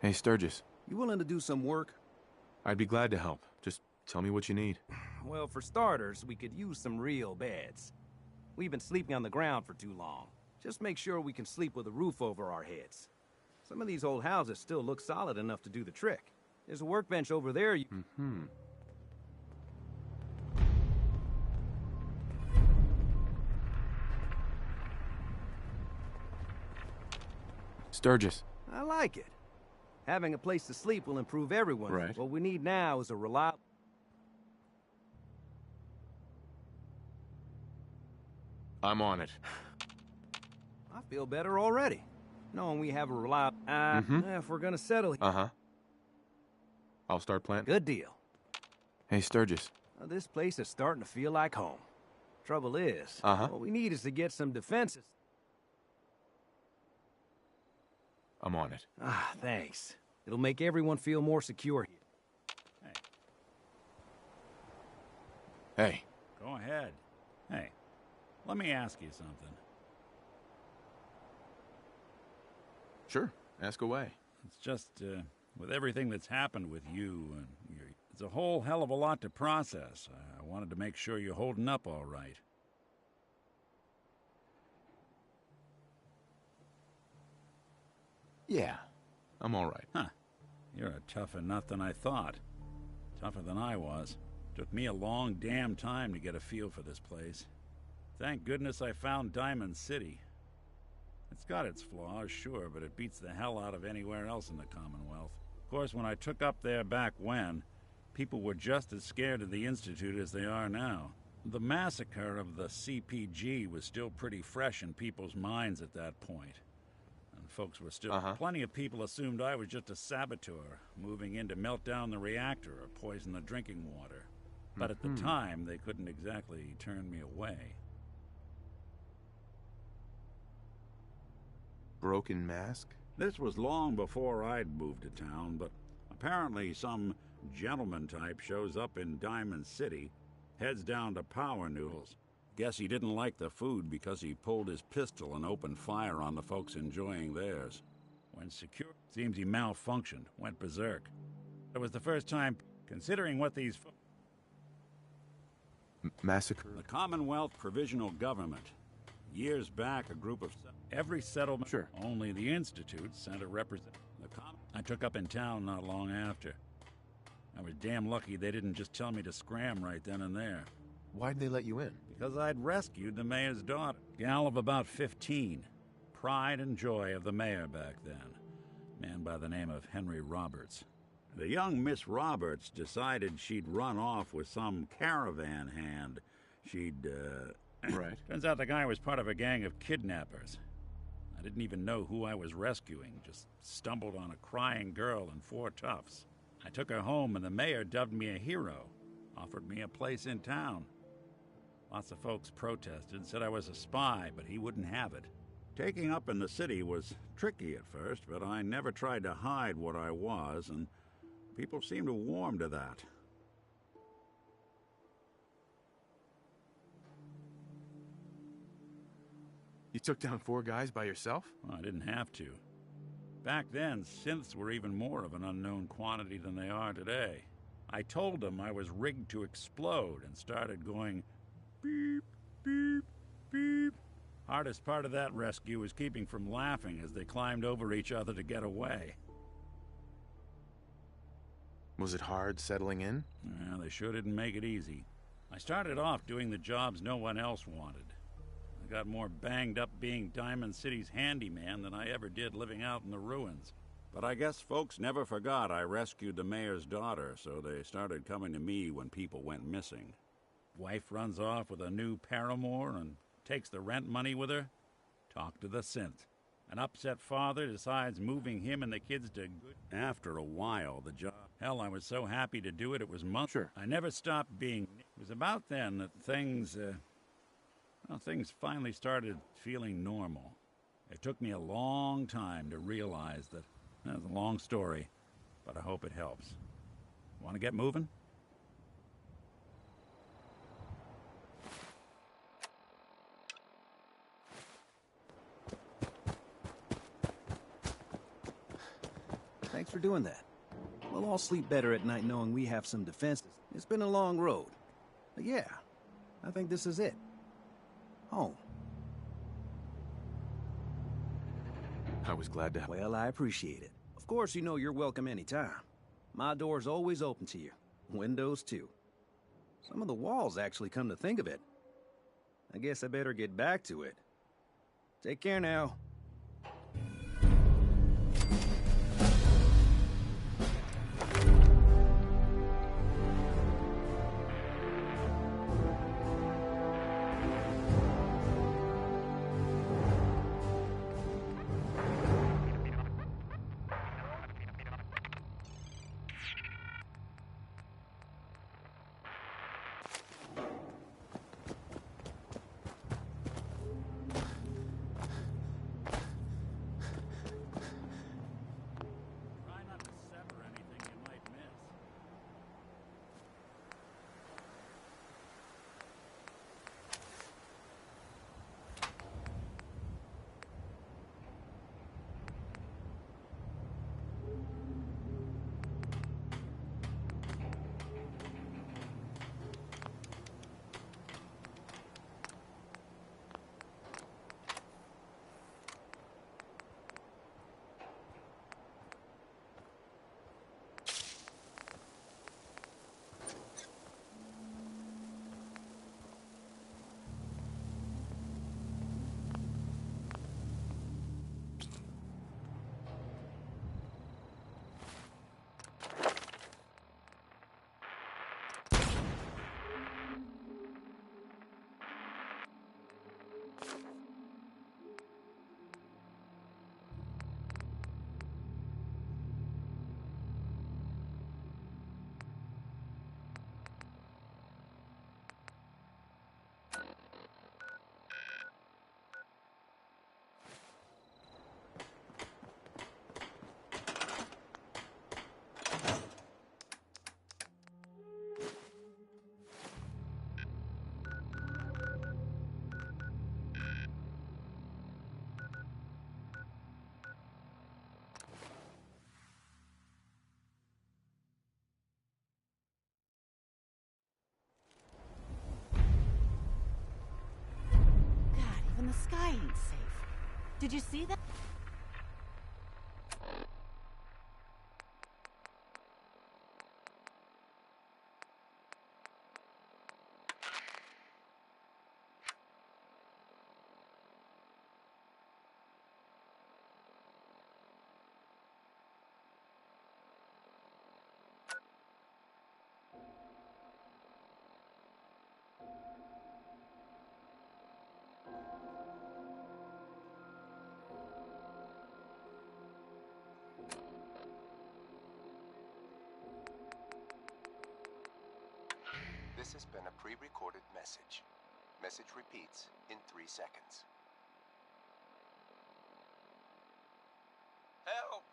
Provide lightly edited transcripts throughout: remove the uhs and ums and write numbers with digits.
Hey, Sturgis. You willing to do some work? I'd be glad to help. Just tell me what you need. Well, for starters, we could use some real beds. We've been sleeping on the ground for too long. Just make sure we can sleep with a roof over our heads. Some of these old houses still look solid enough to do the trick. There's a workbench over there you... Sturgis. I like it. Having a place to sleep will improve everyone. Right. What we need now is a reliable... I'm on it. I feel better already. Knowing we have a reliable... if we're gonna settle here... Uh-huh. I'll start planting. Good deal. Hey, Sturgis. This place is starting to feel like home. Trouble is, what we need is to get some defenses. I'm on it. Thanks. It'll make everyone feel more secure here. Hey. Go ahead. Hey, let me ask you something. Sure. Ask away. It's just, with everything that's happened with you, it's a whole hell of a lot to process. I wanted to make sure you're holding up all right. Yeah. I'm all right. Huh. You're a tougher nut than I thought. Tougher than I was. Took me a long damn time to get a feel for this place. Thank goodness I found Diamond City. It's got its flaws, sure, but it beats the hell out of anywhere else in the Commonwealth. Of course, when I took up there back when, people were just as scared of the Institute as they are now. The massacre of the CPG was still pretty fresh in people's minds at that point. And folks were still... Plenty of people assumed I was just a saboteur, moving in to melt down the reactor or poison the drinking water. But at the time, they couldn't exactly turn me away. Broken mask? This was long before I'd moved to town, but apparently some gentleman type shows up in Diamond City, heads down to Power Noodles. Guess he didn't like the food because he pulled his pistol and opened fire on the folks enjoying theirs. When secure, seems he malfunctioned, went berserk. It was the first time, considering what these... Massacre? The Commonwealth Provisional Government. Years back, a group of... Every settlement... Sure. Only the Institute sent a representative. I took up in town not long after. I was damn lucky they didn't just tell me to scram right then and there. Why'd they let you in? Because I'd rescued the mayor's daughter. Gal of about 15. Pride and joy of the mayor back then. Man by the name of Henry Roberts. The young Miss Roberts decided she'd run off with some caravan hand. She'd, Right. Turns out the guy was part of a gang of kidnappers. I didn't even know who I was rescuing, just stumbled on a crying girl and 4 toughs. I took her home and the mayor dubbed me a hero, offered me a place in town. Lots of folks protested, said I was a spy, but he wouldn't have it. Taking up in the city was tricky at first, but I never tried to hide what I was, and people seemed to warm to that. You took down 4 guys by yourself? Well, I didn't have to. Back then, synths were even more of an unknown quantity than they are today. I told them I was rigged to explode and started going beep, beep, beep. Hardest part of that rescue was keeping from laughing as they climbed over each other to get away. Was it hard settling in? Well, they sure didn't make it easy. I started off doing the jobs no one else wanted. I got more banged up being Diamond City's handyman than I ever did living out in the ruins. But I guess folks never forgot I rescued the mayor's daughter, so they started coming to me when people went missing. Wife runs off with a new paramour and takes the rent money with her. Talk to the synth. An upset father decides moving him and the kids to good. After a while, the job... Hell, I was so happy to do it, it was months. Sure. I never stopped being... It was about then that things finally started feeling normal. It took me a long time to realize that... That's a long story, but I hope it helps. Want to get moving? Thanks for doing that. We'll all sleep better at night knowing we have some defenses. It's been a long road. But yeah, I think this is it. Home. I was glad to help. Well, I appreciate it. Of course, you know you're welcome anytime. My door's always open to you. Windows, too. Some of the walls actually come to think of it. I guess I better get back to it. Take care now. Try not to sever anything you might miss. God, even the sky ain't safe. Did you see that? This has been a pre-recorded message. Message repeats in 3 seconds. Help!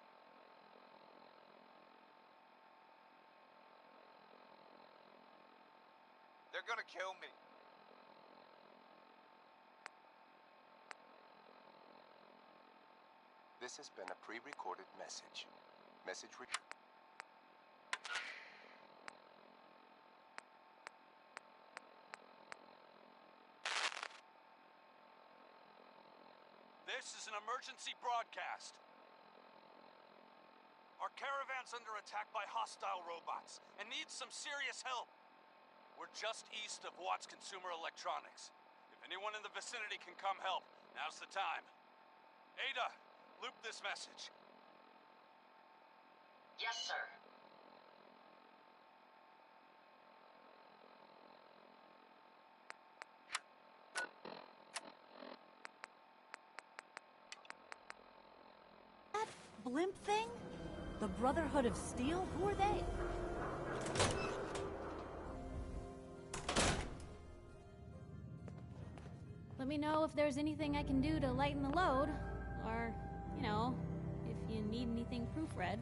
They're gonna kill me. This has been a pre-recorded message. Message This is an emergency broadcast. Our caravan's under attack by hostile robots and needs some serious help. We're just east of Watts Consumer Electronics. If anyone in the vicinity can come help, now's the time. Ada, loop this message. Yes, sir. That blimp thing? The Brotherhood of Steel? Who are they? Let me know if there's anything I can do to lighten the load. Or, you know, if you need anything proofread.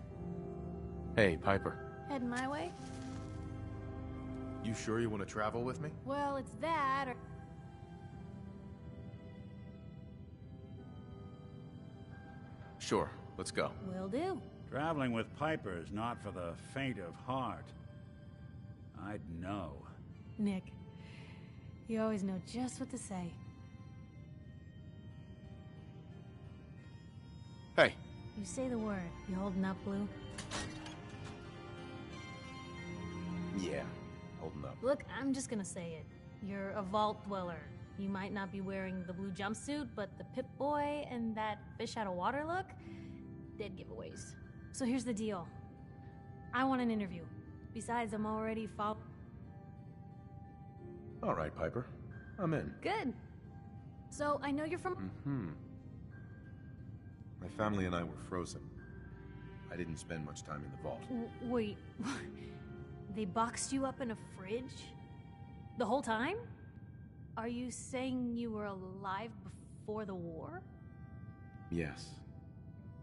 Hey, Piper. Heading my way? You sure you want to travel with me? Well, it's that, or... Sure, let's go. Will do. Traveling with Piper is not for the faint of heart. I'd know. Nick, you always know just what to say. Hey, You say the word. You holding up, Blue? yeah, holding up. Look, I'm just gonna say it. You're a vault dweller. You might not be wearing the blue jumpsuit, but the Pip-Boy and that fish out of water look? Dead giveaways. So here's the deal. I want an interview. Besides, I'm already All right, Piper. I'm in. Good. So, I know you're from... My family and I were frozen. I didn't spend much time in the vault. Wait. They boxed you up in a fridge? The whole time? Are you saying you were alive before the war? Yes.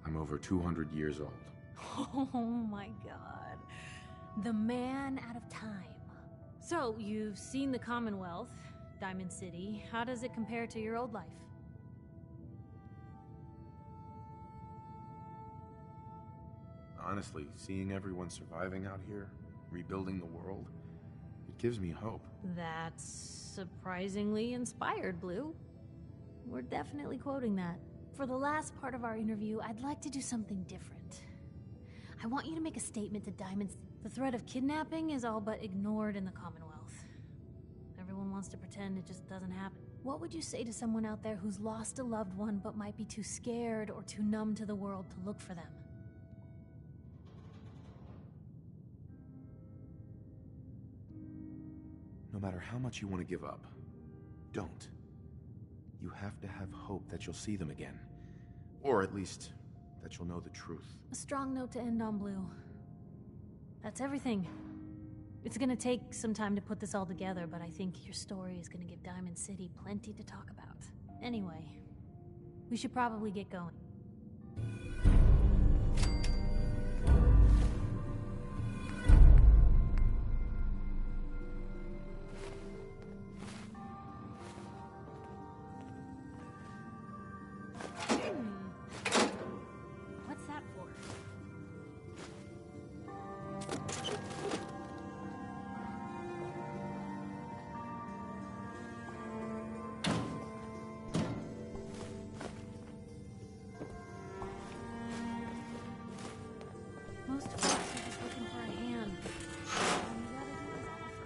I'm over 200 years old. Oh my god. The man out of time. So, you've seen the Commonwealth, Diamond City. How does it compare to your old life? Honestly, seeing everyone surviving out here, rebuilding the world, it gives me hope. That's surprisingly inspired, Blue. We're definitely quoting that. For the last part of our interview, I'd like to do something different. I want you to make a statement to Diamond. The threat of kidnapping is all but ignored in the Commonwealth. Everyone wants to pretend it just doesn't happen. What would you say to someone out there who's lost a loved one but might be too scared or too numb to the world to look for them? No matter how much you want to give up, don't. You have to have hope that you'll see them again. Or at least, that you'll know the truth. A strong note to end on, Blue. That's everything. It's gonna take some time to put this all together, but I think your story is gonna give Diamond City plenty to talk about. Anyway, we should probably get going. What's that for? Most folks are just looking for a hand. All you gotta do is offer.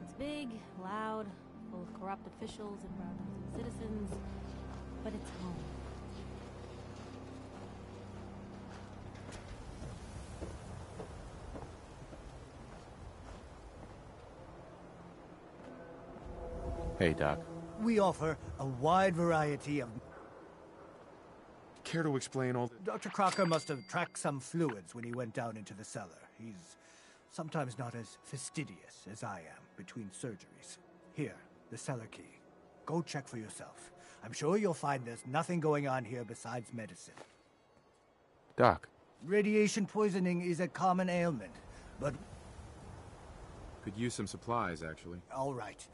It's big, loud, full of corrupt officials and brown-nosed citizens, but it's home. Hey, Doc. We offer a wide variety of... Care to explain all Dr. Crocker must have tracked some fluids when he went down into the cellar. He's sometimes not as fastidious as I am between surgeries. Here, the cellar key. Go check for yourself. I'm sure you'll find there's nothing going on here besides medicine. Doc. Radiation poisoning is a common ailment, but... Could use some supplies, actually. all right.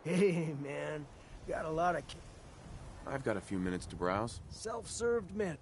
Hey, man. Got a lot of I've got a few minutes to browse. self-served men.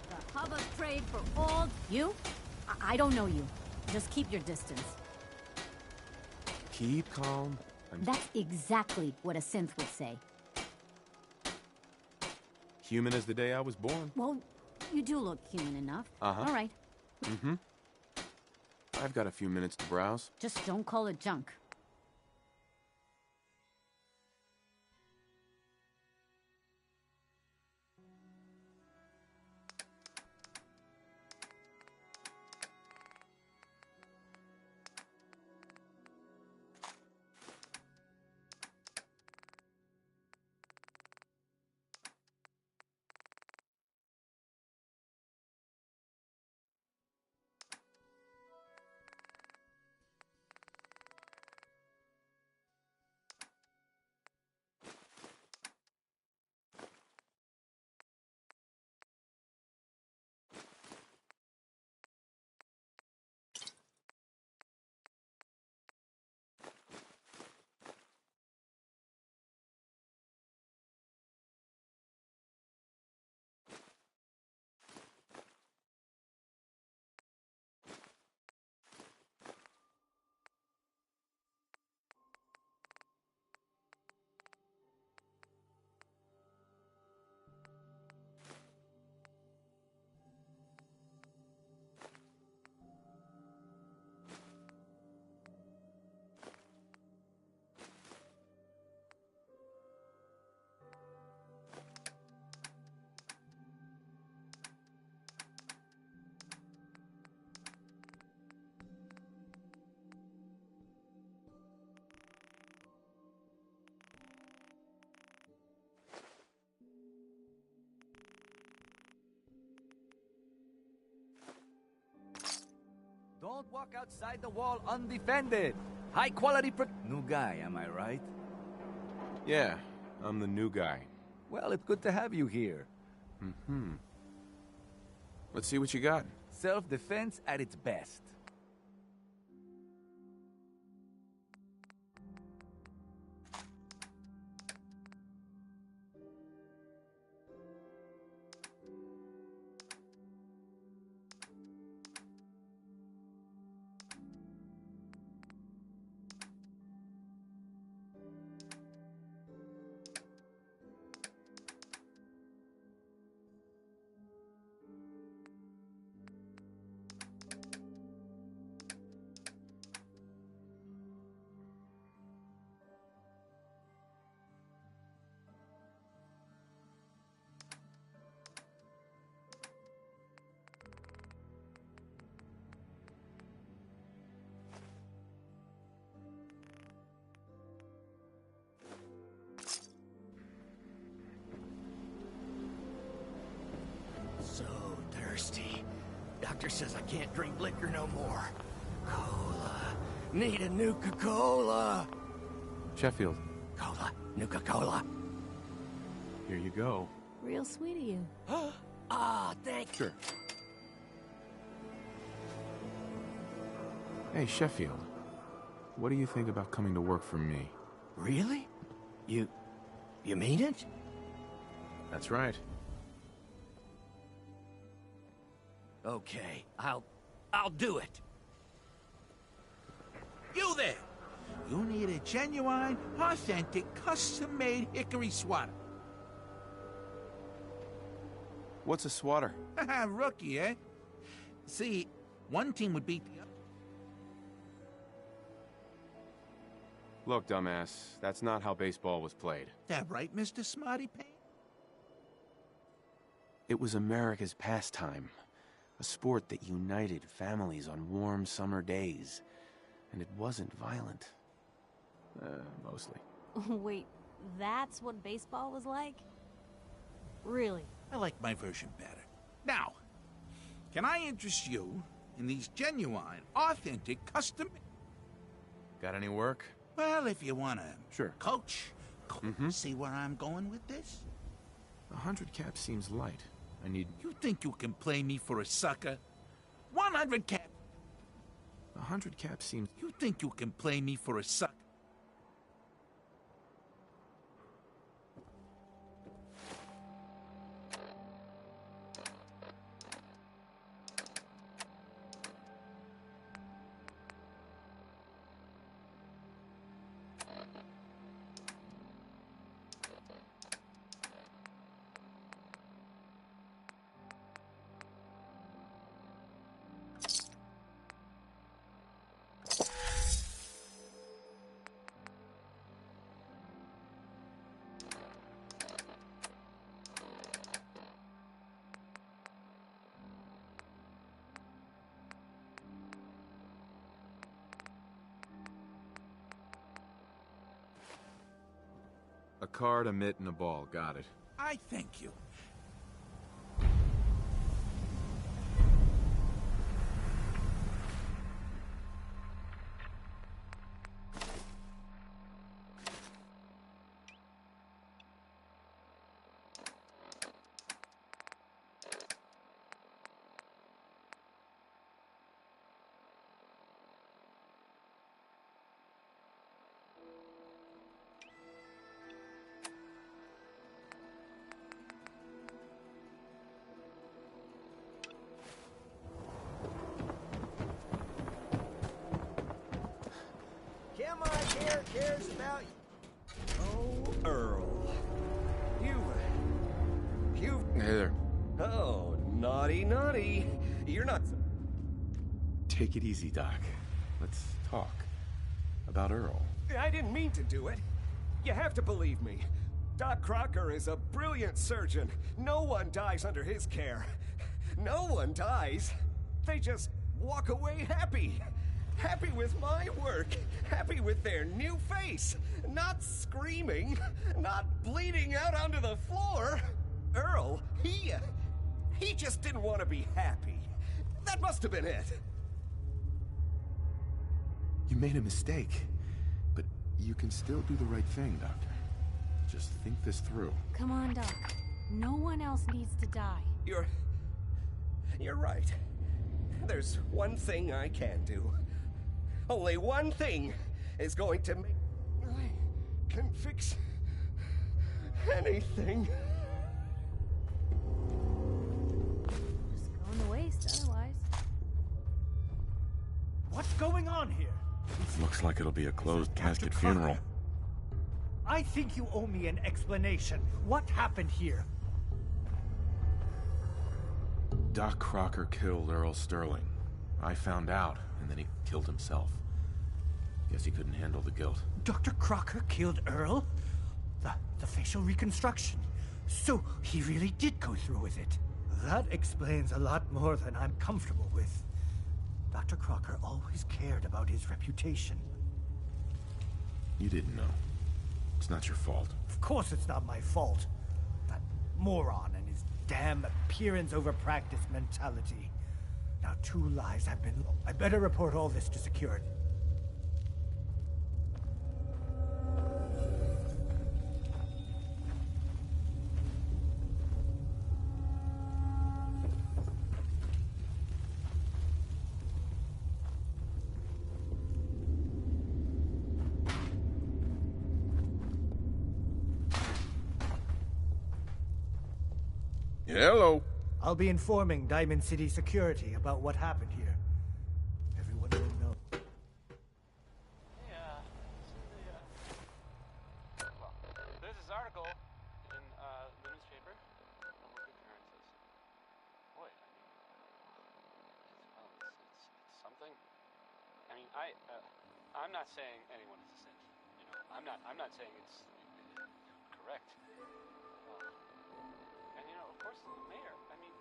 The hub of trade for all... You? I don't know you. Just keep your distance. Keep calm. That's exactly what a synth would say. Human as the day I was born. Well, you do look human enough. Uh-huh. All right. Mm-hmm. I've got a few minutes to browse. Just don't call it junk. Don't walk outside the wall undefended. High quality New guy, am I right? Yeah, I'm the new guy. Well, it's good to have you here. Mm-hmm. Let's see what you got. Self-defense at its best. So thirsty. Doctor says I can't drink liquor no more. Cola. Need a Nuka-Cola. Sheffield. Cola. Nuka-Cola. Here you go. Real sweet of you. Ah, thank you. Sure. Hey, Sheffield. What do you think about coming to work for me? Really? You mean it? That's right. Okay, I'll do it. You there! You need a genuine, authentic, custom-made hickory sweater. What's a swatter? Rookie, eh? See, one team would beat the other. Look, dumbass, that's not how baseball was played. That right, Mr. Smarty Pants? It was America's pastime. A sport that united families on warm summer days. And it wasn't violent. Mostly. Wait, that's what baseball was like? Really? I like my version better. Now, can I interest you in these genuine, authentic, custom... Got any work? Well, if you wanna... Sure. Coach, see where I'm going with this? 100 caps seems light. I need... You think you can play me for a sucker? 100 cap... 100 caps seems... You think you can play me for a sucker? A card, a mitt, and a ball. Got it. I thank you. Come on, cares about you. Oh, Earl. You... Hey there. Oh, naughty. You're not... Take it easy, Doc. Let's talk. About Earl. I didn't mean to do it. You have to believe me. Doc Crocker is a brilliant surgeon. No one dies under his care. No one dies. They just walk away happy. Happy with my work. Happy with their new face. Not screaming. Not bleeding out onto the floor. Earl, he just didn't want to be happy. That must have been it. You made a mistake. But you can still do the right thing, Doctor. Just think this through. Come on, Doc. No one else needs to die. You're right. There's one thing I can do. Only one thing is going to make... I can fix... anything. Just going to waste otherwise. What's going on here? Looks like it'll be a closed casket funeral. I think you owe me an explanation. What happened here? Doc Crocker killed Earl Sterling. I found out, and then he killed himself. Guess he couldn't handle the guilt. Dr. Crocker killed Earl? The facial reconstruction. So he really did go through with it. That explains a lot more than I'm comfortable with. Dr. Crocker always cared about his reputation. You didn't know. It's not your fault. Of course it's not my fault. That moron and his damn appearance over practice mentality. Now 2 lives have been... I better report all this to security. Hello. I'll be informing Diamond City Security about what happened here. Everyone will know. There's this article in the newspaper on working occurrences. I'm not saying anyone is a cinch. You know, I'm not saying it's correct. And you know, of course, the mayor. I mean,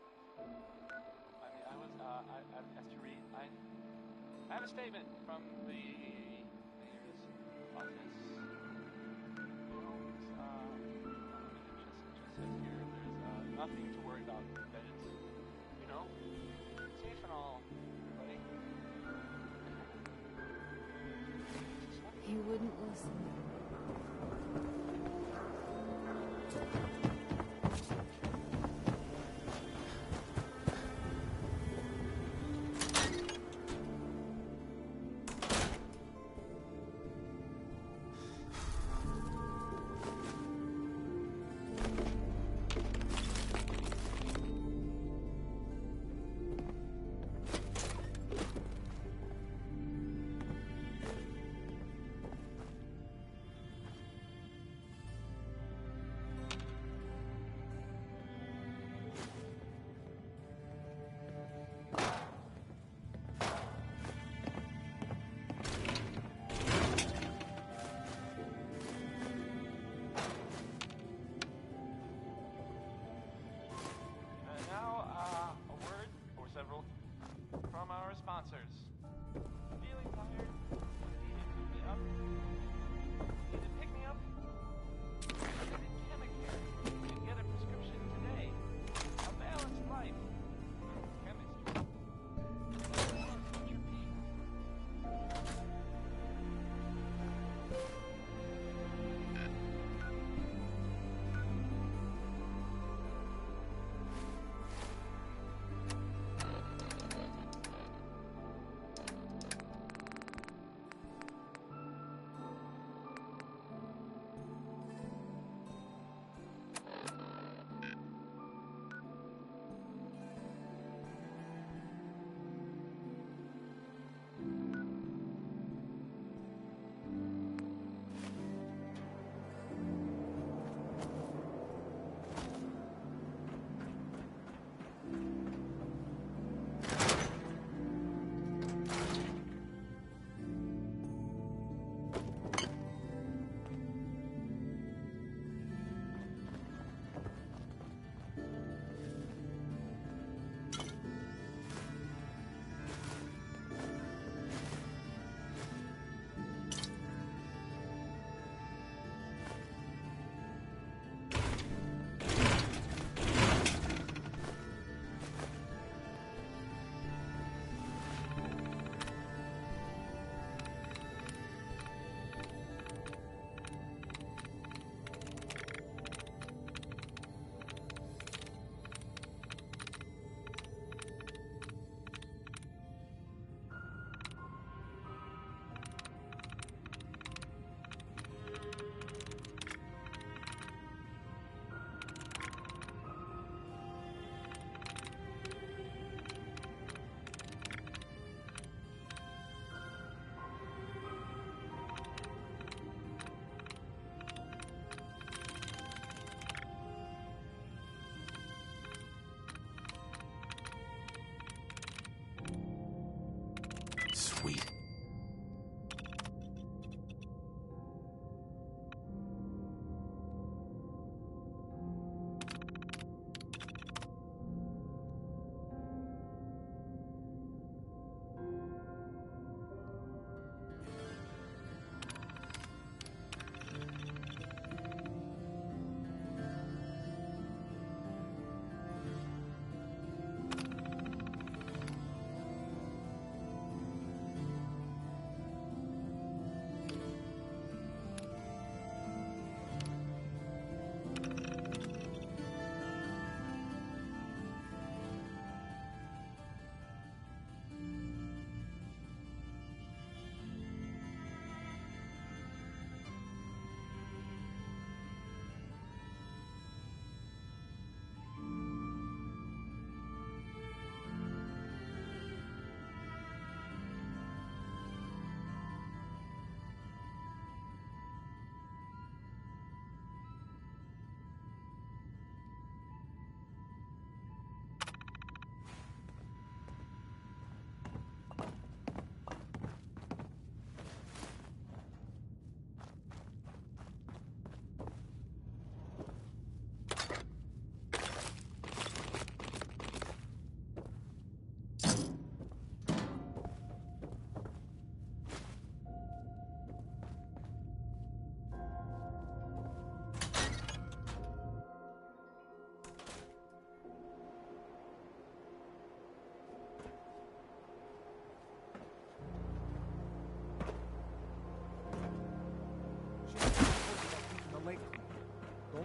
I was as to read. I have a statement from the mayor's office. It just says here there's nothing to worry about. That it's, you know, safe and all, everybody. He wouldn't listen.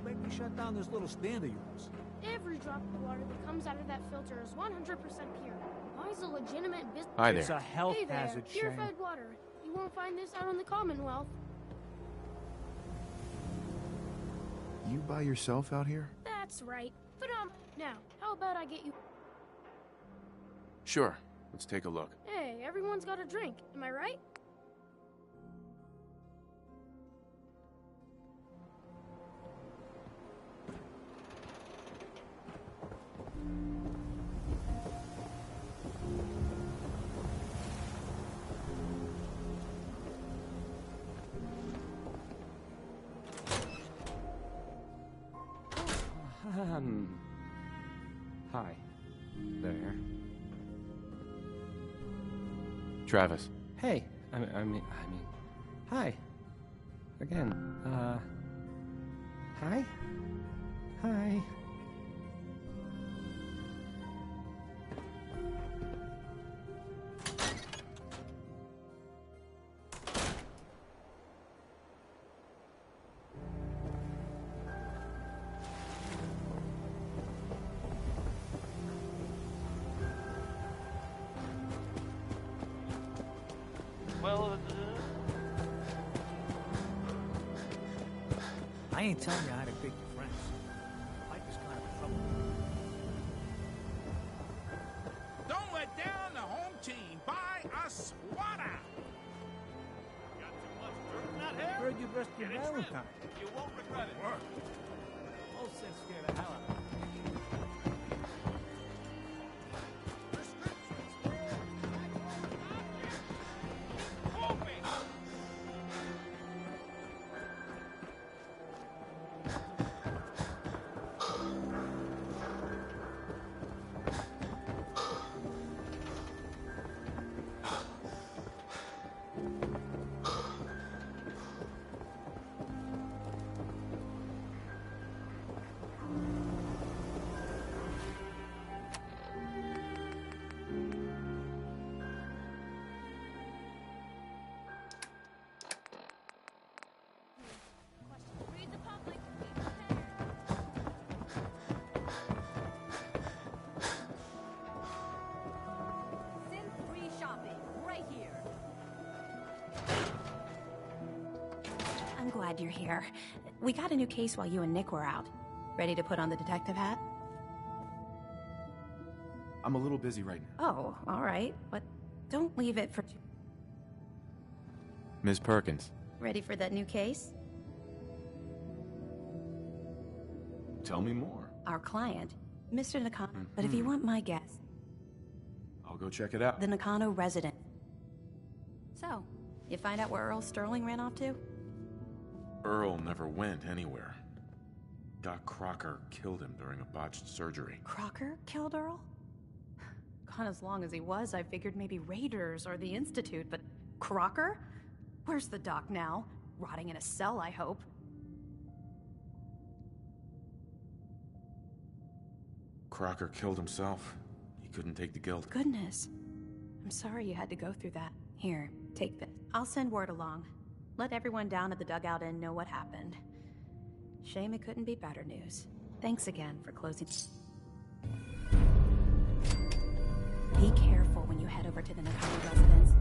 make me shut down this little stand of yours? Every drop of water that comes out of that filter is 100% pure. Mine's a legitimate business. Hi there. It's a health Hey there, hazard, Shane. purified water. You won't find this out in the Commonwealth. You by yourself out here? That's right. Now, how about I get you... Sure. Let's take a look. Hey, everyone's got a drink. Am I right? Hi. There. Travis. Hey. I mean, hi. Again. Hi? Hi. Well, I ain't telling you how to pick your friends. Mike is kind of trouble. Don't let down the home team. Buy a swatter. Got too much dirt in that hair? Heard you dressed your Valentine. you won't regret it. All sense scared the hell out of me. Read the public. Sin-free shopping, right here. I'm glad you're here. We got a new case while you and Nick were out. Ready to put on the detective hat? I'm a little busy right now. Oh, all right. But don't leave it for... Ms. Perkins. Ready for that new case? Tell me more. Our client, Mr. Nakano. But if you want my guess, I'll go check it out. the Nakano resident. So, you find out where Earl Sterling ran off to? Earl never went anywhere. Doc Crocker killed him during a botched surgery. Crocker killed Earl? Gone as long as he was, I figured maybe Raiders or the Institute, but Crocker? Where's the doc now? Rotting in a cell, I hope. Crocker killed himself. He couldn't take the guilt. Goodness. I'm sorry you had to go through that. Here, take this. I'll send word along. Let everyone down at the Dugout Inn know what happened. Shame it couldn't be better news. Thanks again for closing. Be careful when you head over to the Nakano residence.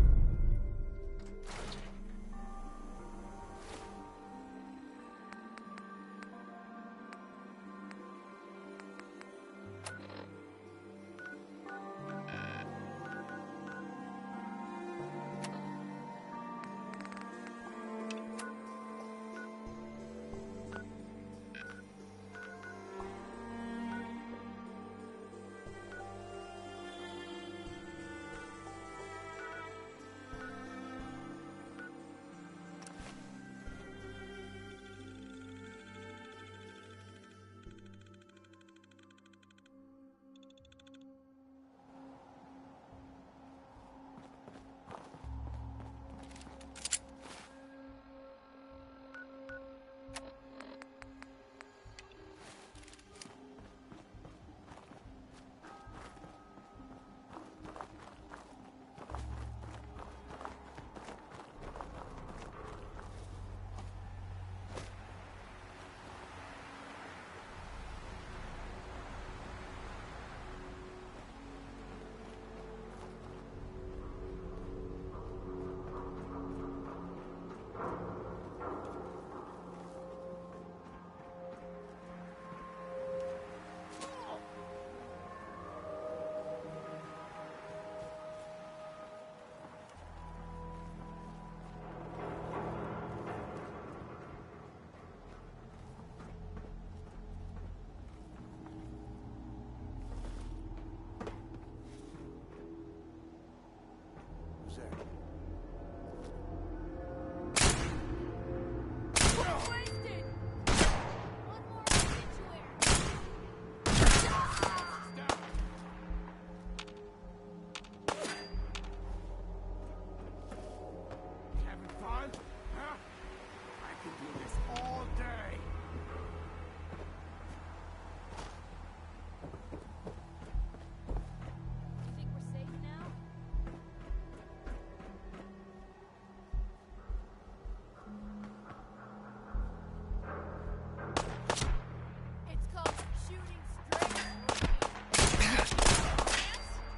Having fun? Huh? I can do this all day. Think we're safe now? It's called shooting straight.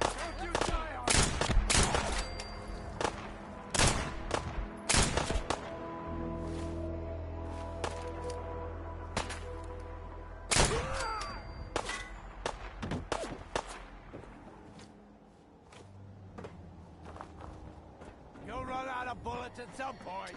Don't you die on You'll run out of bullets at some point.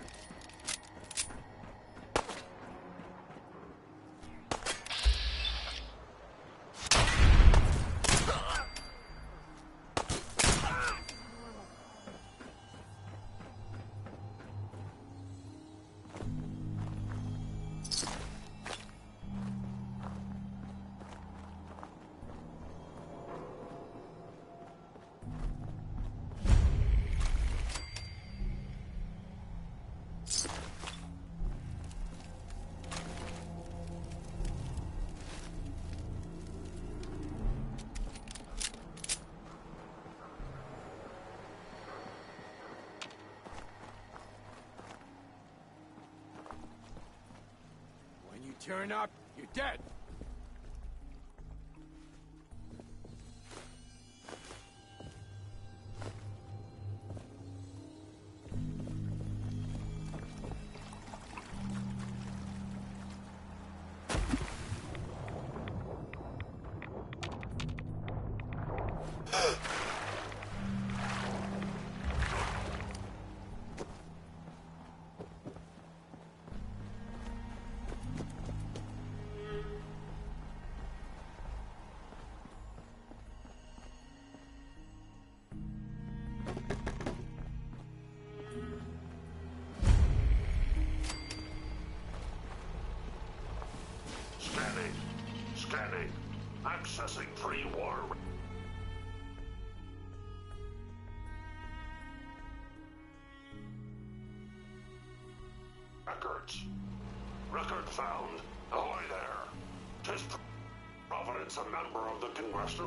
When you turn up, you're dead. Scanning. Accessing pre-war. Records. Record found. Ahoy there. 'Tis Providence, a member of the Congressional